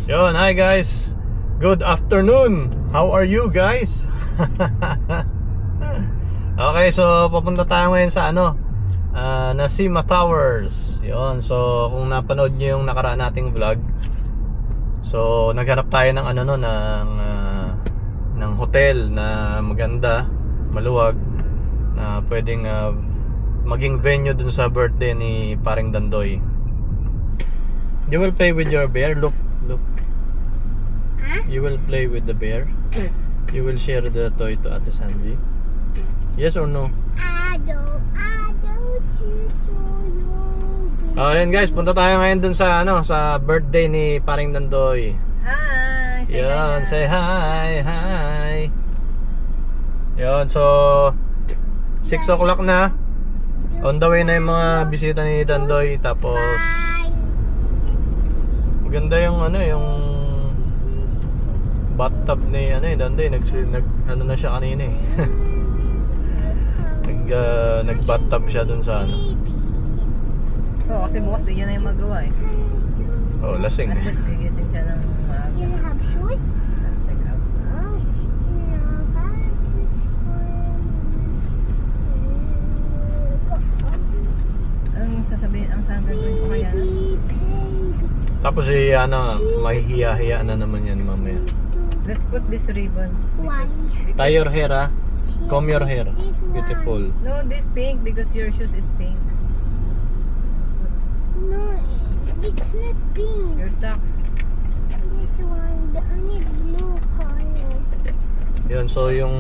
Yun, hi guys. Good afternoon. How are you guys? Okay, so papunta tayo ngayon sa Nasima Towers. Yun, so kung napanood niyo yung nakaraan nating vlog, so naghanap tayo ng ng hotel na maganda, maluwag, na pwedeng maging venue dun sa birthday ni Paring Dandoy. You will play with your bear. Look. Huh? You will play with the bear. You will share the toy to Ate Sandy. Yes or no? I don't choose to you. Ayan guys, punta tayo ngayon dun sa sa birthday ni Paring Dandoy. Hi. Say hi. Yan, so 6 o'clock na. On the way na yung mga bisita ni Dandoy. Tapos maganda yung yung bathtub ni Dandoy. Na siya kanina eh. Nag bathtub siya dun sa Oo, kasi bukas din yan na yung magawa eh. Oh, lasing At least gigising siya ng maaga. You have shoes? I'll check out. Anong sasabihin, ang gagawin ko kaya na? Tapos mahihiya-hiya na naman yan mamaya. Let's put this ribbon. Why? Tie your hair, ha? Comb your hair. Beautiful. No, this pink because your shoes is pink. No, it's not pink. Your socks. This one, I need blue color. Yun, so yung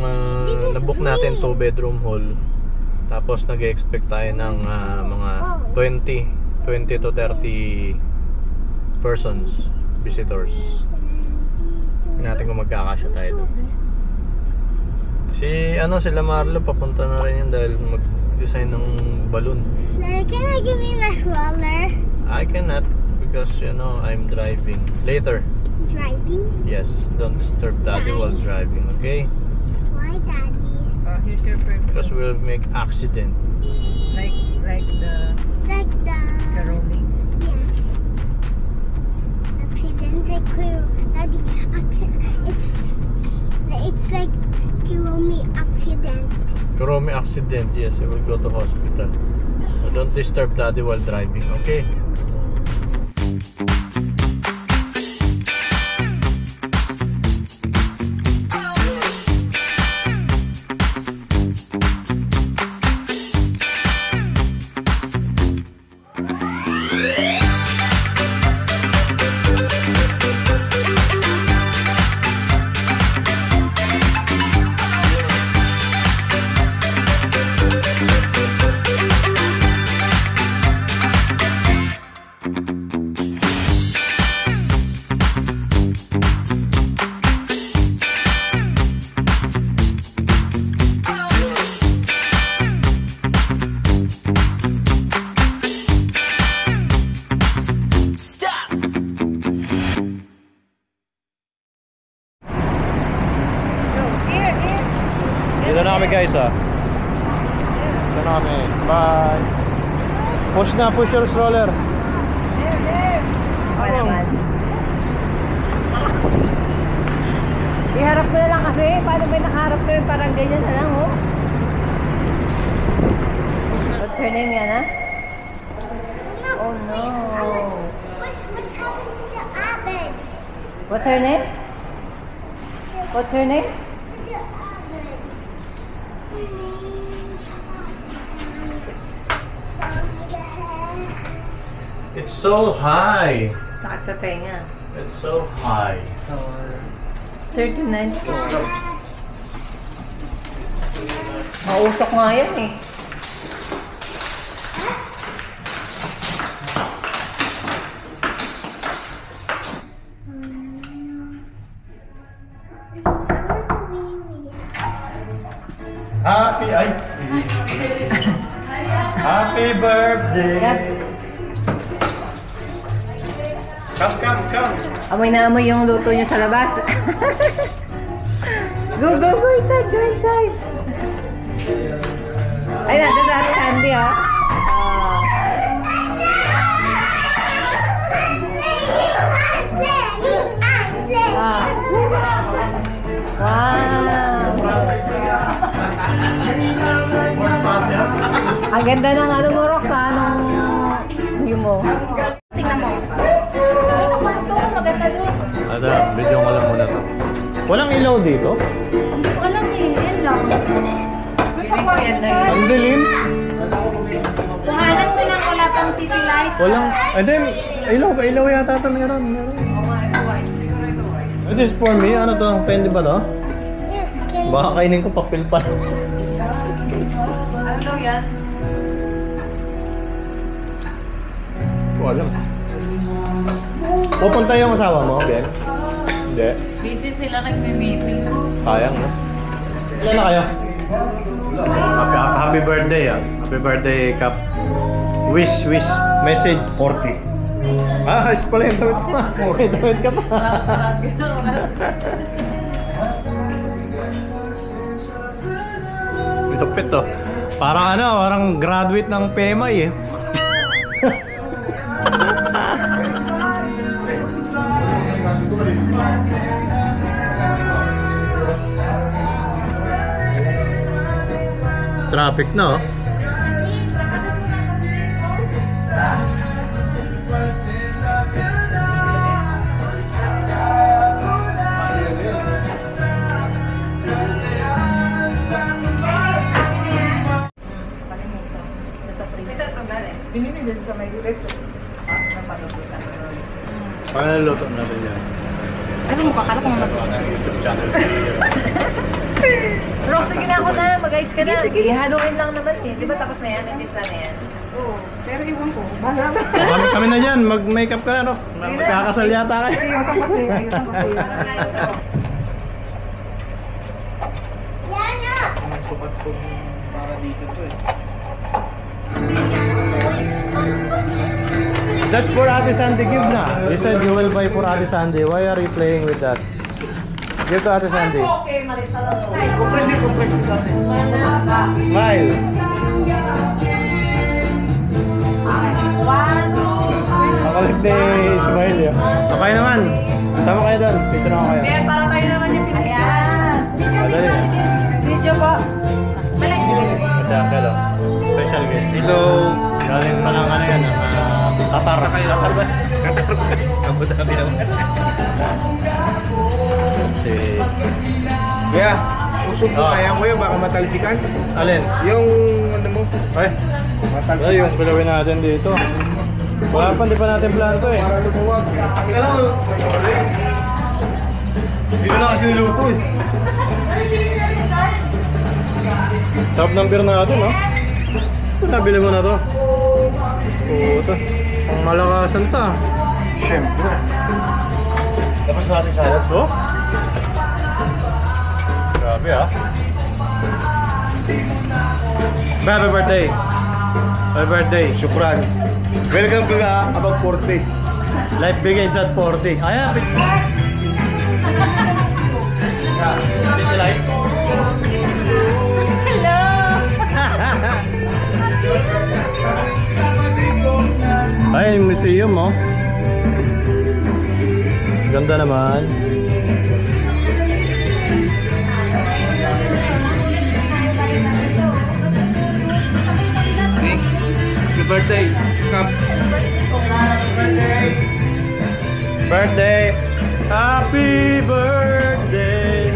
nabook natin 2-bedroom hall. Tapos nag-expect tayo ng mga 20 to 30 persons, visitors. Tingnan natin kung magkakasya tayo doon. Sila Marlo papunta na rin yun dahil mag-design ng balloon. Can I give me my stroller? I cannot because I'm driving. Later. Driving? Yes, don't disturb Daddy while driving, okay? Why, Daddy? Oh, here's your perfume. Because we'll make accident. Like the Karomi. Yes. Accidental crew. Daddy, it's like Kiromi accident. Kuromi accident, yes, I will go to hospital. So don't disturb Daddy while driving, okay? Dito na kami guys Dito na kami. Bye. Push your stroller. There. Wala naman. Iharap ko na lang kasi. Paano ba nakaharap ko yun? Parang ganyan na lang, oh. What's her name, Yana? Oh no. What's happening to the oven? What's her name? What's her name? The oven. It's so high. Sakit sa tenga. It's so high. So, 39 floor. Mausok nga yan eh. Happy birthday. Come. Amoy na amoy yung luto niyo sa labas. Go inside. Ay, nandun sa Sandy, oh. Wow! Ang ganda ng ano mo, Rox, anong view mo? Tingnan mo. Doon sa kwarto, maganda doon. Ata, video ko lang muna to. Walang ilaw dito? Walang yan lang. Doon sa kwarto. Ang dilim. Kuhanan mo ng wala pang city lights. Walang, and then, ilaw ba? Ilaw yata ito, meron. This is for me, ano to? Pwede ba to? Yes, can Baka kainin ko papel pa. Ano daw yan? Wala. Pupunta yung asawa mo, Ben? Hindi. Busy sila nagme-meeting. Sayang, no? Ilan na kayo? Happy birthday, ah. Happy birthday, Kap. Wish. Message. 40. Ah, ayos pala yung damit pa. May damit ka pa. Lupit to. Parang graduate ng PMI eh. Traffic na, oh. Binili din sa may reso. Pasok na palubutan. Paano luto natin yan? Ano mo, kakala ko mas YouTube channel. Rox, sige na ako na. Mag-ayos ka na. Sige. Haluin lang naman eh. Di ba tapos na yan? Ang timpla na yan. Oo. Pero iwan ko. Bahala na. Kami na dyan. Mag-makeup ka na, no? Magkakasal yata kayo. Ayusan kasi. yan na. Sukat ko para dito to eh. That's for Ate Sandy. Give na. You said you will buy for Ate Sandy. Why are you playing with that? Give to Ate Sandy. Smile. Makalit ni Smile yun. Okay naman. Sama kayo doon. Picture ako kayo. Para tayo naman yung pinagyan. Madali. Video po. Kasi Uncle, oh. Special guest. Hello. Galing pa lang ano yan. Tatar. Tatar ba? Abu Dhabi naman. Si... Kuya, usog mo kaya ko yun, baka matalsikan. Alin? Yung ano mo, Ay. Ay, yung pilawin natin dito. Wala pa, di pa natin plan to eh. para lumuwag. Dito na kasi niluto eh. Top ng beer natin, no? Nabili mo na to. Puta. Ang malakasan ta. Siyempre. Tapos natin salad to. Grabe ah. Happy birthday. Happy birthday. Shukran. Welcome to the Above 40. Life begins at 40. Ayan. City light. Hello! Ay, museum oh. Ganda naman. Happy birthday, Kap. Birthday. Happy birthday.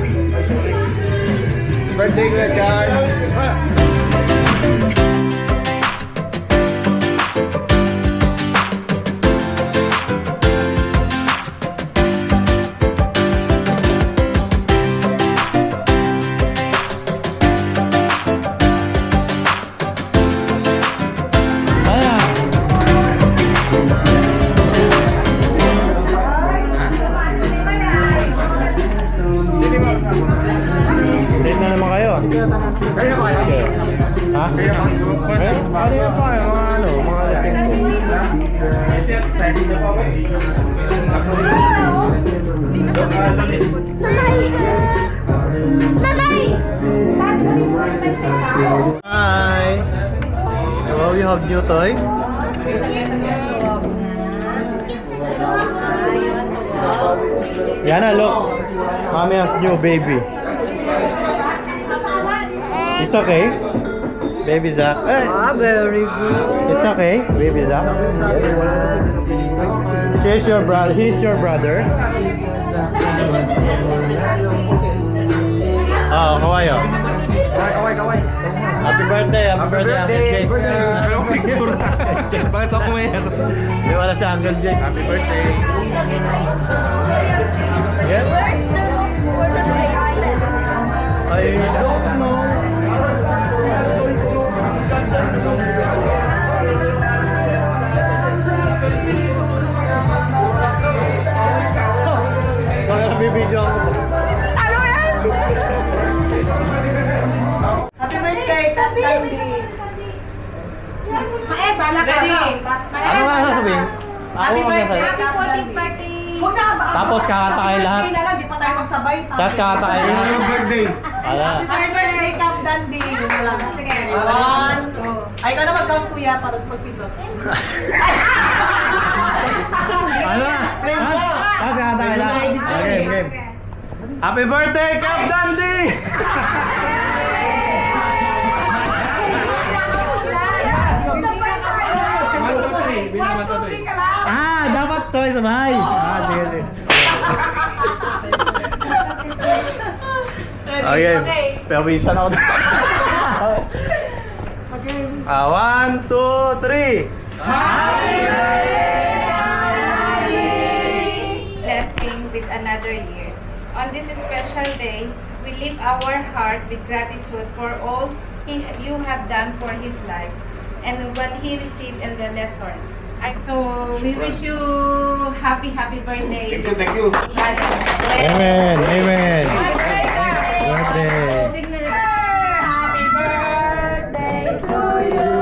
Birthday, Kuya Char. Date na naman kayo. Kaya ba kaya? Ha? Kaya ba? Ano yan pa? Mga ano? Mga lasing ko. Hi! Hello, you have new toy? Yana, look. Mommy has new baby. It's okay. Baby Zach. Hey. Very good. It's okay, baby Zach. He's your brother. He's your brother. Oh, kawayo. Kaway. Happy birthday, happy birthday, Uncle Jake. Bakit ako may ano? Di wala si Uncle Jake. Happy birthday. Yes? I don't know. Bakit nabibidyo ako? Ano yan? Happy birthday, Sandy. Bala ka. Ano nga sasabihin? Happy Ako birthday, magsasabi. happy 14th birthday. Huwag na ba? Tapos kakanta kayo lahat. Hindi na lang, di pa tayo magsabay. Tapos kakanta kayo Happy lahat. birthday. Ala. Happy birthday, Cap Dandy. Yun na lang. One, two. Ay, ikaw na mag-count, kuya, para sa magpindot. Ala. Tapos kakanta kayo lahat. Okay, game. Happy birthday, Cap Dandy! Dapat sabay-sabay. Sige, sige. Okay, pawisan ako. 1, 2, 3. Blessing with another year. On this special day, we lift our heart with gratitude for all you have done for his life and what he received in the lesson. So we wish you happy birthday. Thank you. Amen, amen. Birthday. Happy birthday to you.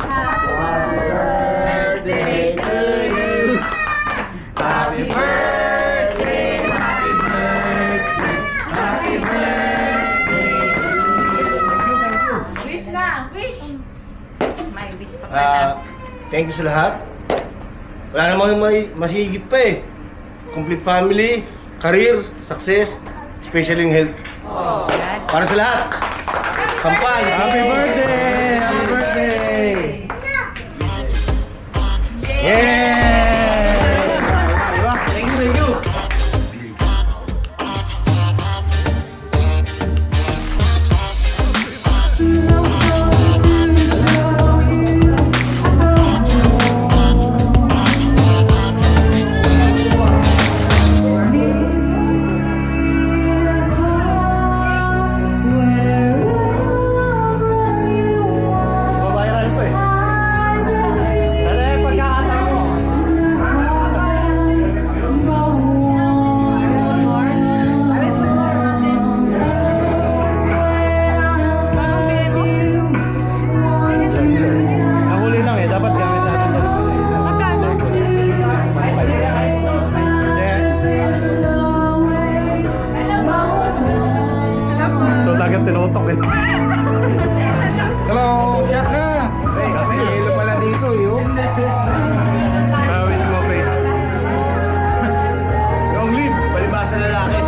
Happy birthday to you. Happy birthday, happy birthday, happy birthday. Wish na, wish. May wish pa pala. Thank you sa lahat. Wala namang may masigit pa eh. Complete family, career, success, especially yung health. Para sa lahat. Kampay! Happy birthday! Happy birthday! Yeah! Diba? Thank you, thank you. Babayaran ko eh. Ano yung pagkakata mo? Nahuli lang eh. Dapat gamit natin dito. Magkano? Ito agad tinutok eh. Hello, shot na. May hilo pala dito, yun. Pawis mo, pre. Long live, palibasa lalaki.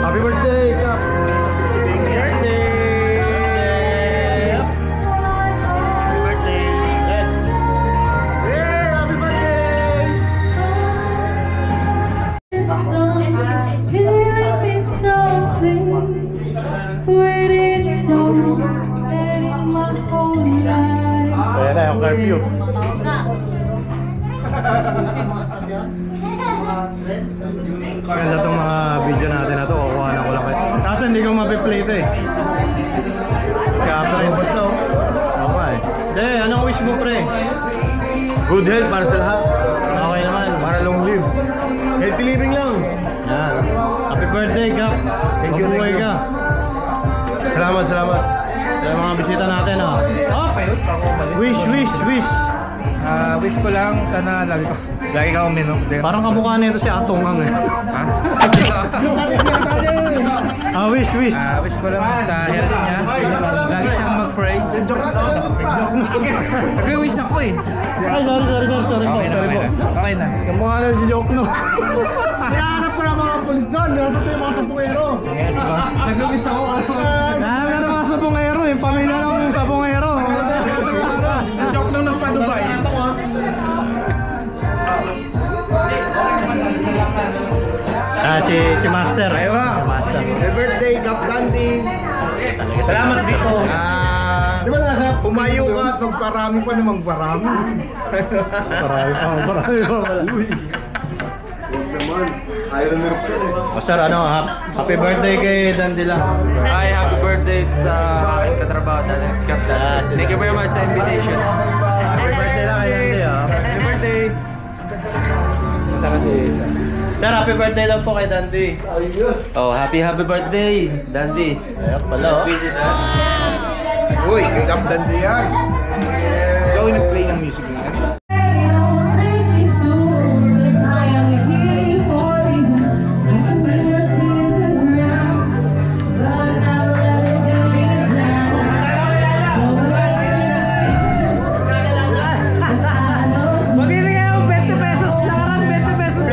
Happy birthday, Kap. Happy birthday! Happy birthday! Yes! Yeah, happy birthday! Kaya na yung curfew. Ganda itong mga video natin na ito. Kukuha na ko lang kayo. Kaso hindi ko mapiplay ito eh. Kaya pre. Ako eh. De, anong wish mo pre? Good health para sa lahat. Okay naman. Para long live. Healthy living lang. Yan. Happy birthday, Gap. Thank you, Mabuhay thank you. ka. Salamat, salamat. Sa mga bisita natin, oh. Okay. Wish, wish, wish. Wish wish ko lang, sana lagi ka uminom din. Parang kamukha nito si Atongang eh. Ha? Wish. Wish ko lang sa health niya. Lagi siyang mag-pray. Nag-wish ako eh. Ay, sorry po. Okay na. Yung mga nag-joke no. Hinahanap ko na mga polis doon. Nasa ito yung mga sampungero. Nag-wish ako. Nahanap na ng mga sabongero eh. Pamilya lang yung sabongero. Joke lang ng pa-Dubai. Si Master. Aywa. Si Master. Happy birthday, Kap Candy. Salamat dito. Di ba nasa pumayo ka at magparami pa namang parami. Marami pa pala. Huwag naman. Ayaw na nirupsan eh. Master, happy birthday kay Dandila. Hi, happy birthday sa aking katrabaho na si Captain. Thank you very much sa invitation. Happy birthday lang kay Dandy Happy birthday. Sir, happy birthday lang po kay Dandy. Oh, happy birthday, Dandy. Ayun pala oh. Uy, kay Kap Candy yan. Ikaw yung nag-play ng music na yan. Magbibigay ako 20 pesos. Nakarang 20 pesos.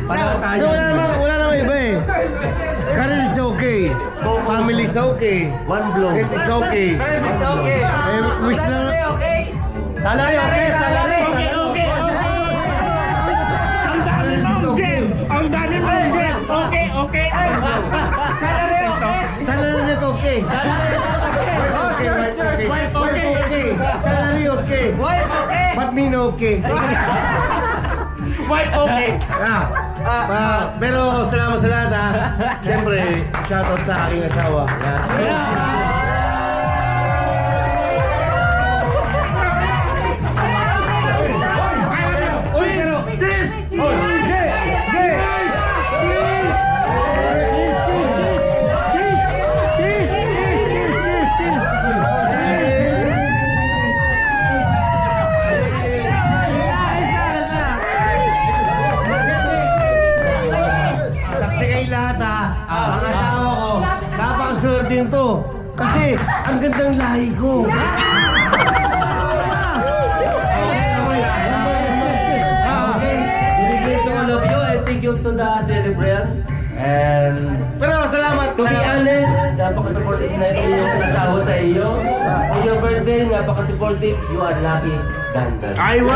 Wala naman iba eh. Career is okay. Family is okay. One blow. Health is okay. Wish lang. Salary, okay, salary. Salary net okay. Wife okay. Salary okay. But me no okay. Wife okay. Pero salamat sa lahat ha. Siyempre, shoutout sa aking asawa. Ang asawa ko, napakaswerte to. Kasi, ang gandang lahi ko. Dedicate to all of you and thank you to the celebrant. And Pero salamat. to be honest, napaka-supportive na ito yung asawa sa iyo. On your birthday, napaka-supportive. You are lucky than that. Ay, wow!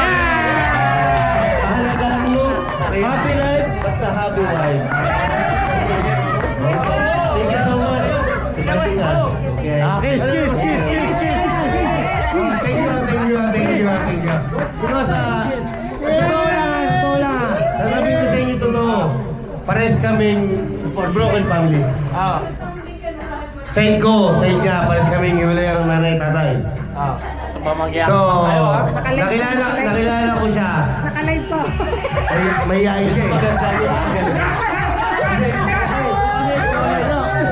Mahalaga mo, happy life, basta happy wife. Thank you so much for helping us. Okay? Kiss. Thank you. Because, totoo lang. Sasabihin ko sa inyo ito, pares kaming broken family. Sa inyo, pares kaming iwalay ang nanay, tatay. So, nakilala ko siya. Nakalive ko. May yain siya eh.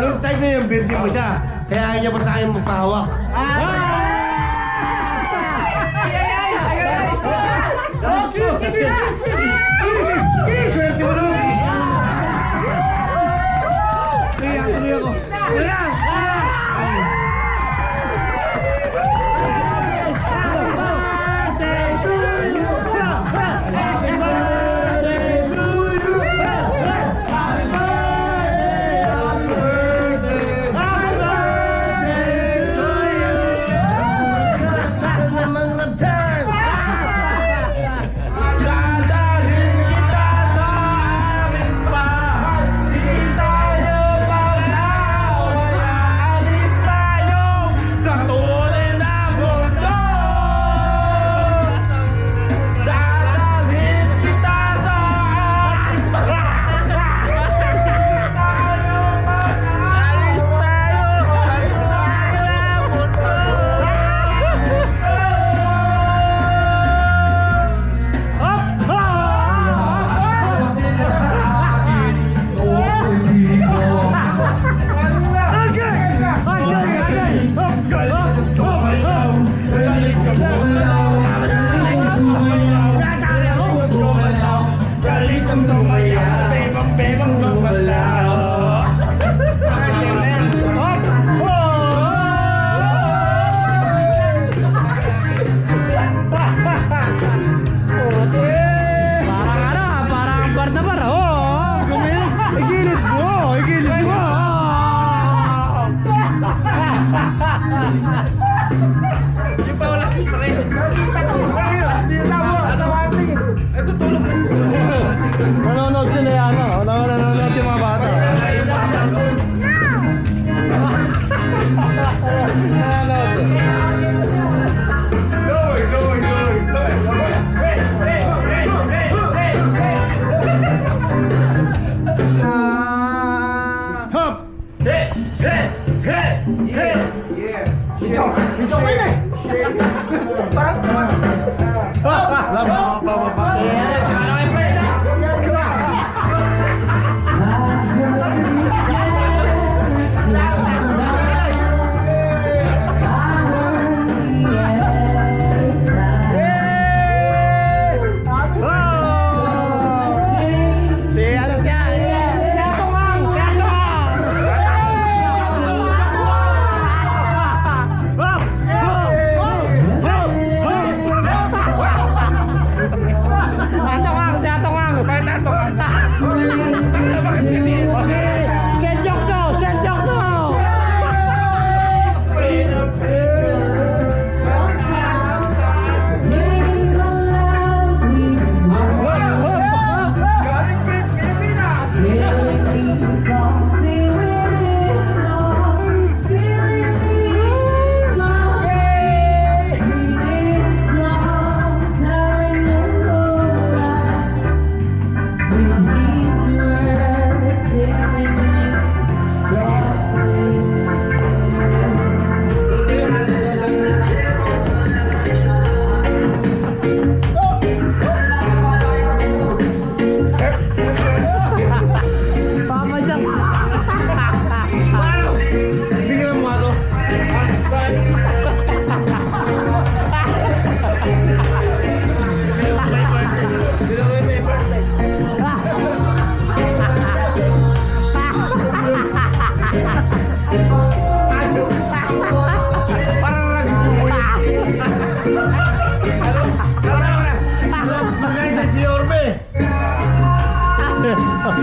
Nung time na yung birthday mo siya, kaya ayaw niya pa sa akin magpahawak. Swerte mo naman! Tuloy ako.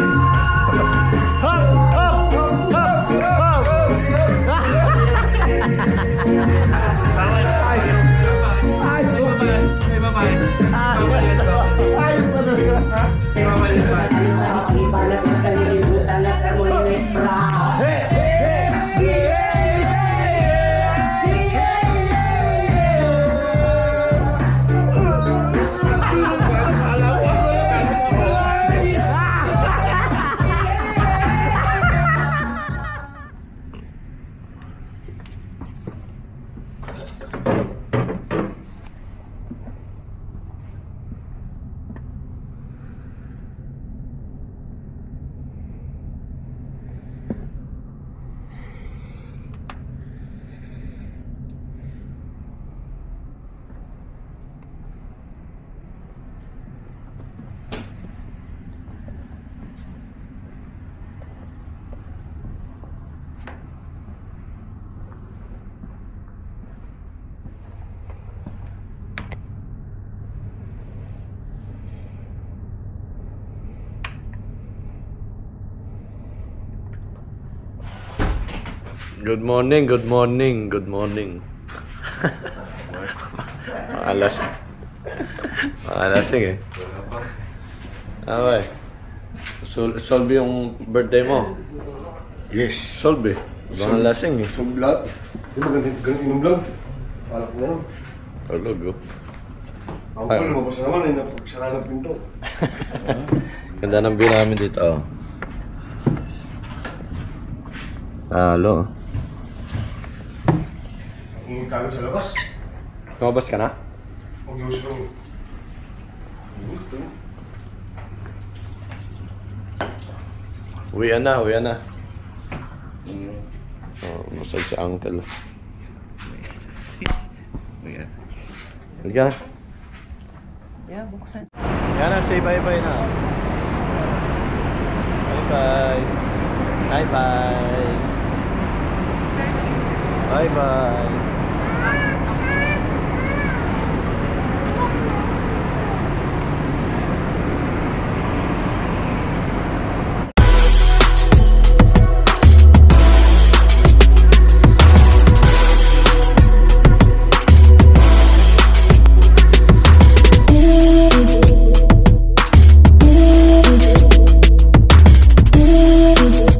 Hop! Hop! Hop! Hop! Good morning, good morning, good morning. Maalasing eh. Okay. Solve yung birthday mo. Yes. Solve eh. Baka lasing eh. So vlog. Di ba ganito yung vlog? Alak na yun. Tulog oh. Ako pa lumabas na naman eh, napagsara ng pinto. Ganda ng view namin dito oh. Halo. Ingin kagad sa labas. Kumabas ka na? Mag-iusap kami. Uwian na, uwian na. Oh, masay si uncle. Halika na. Yeah, buksan. Yan na, say bye-bye na. Bye-bye. Bye-bye. Bye-bye.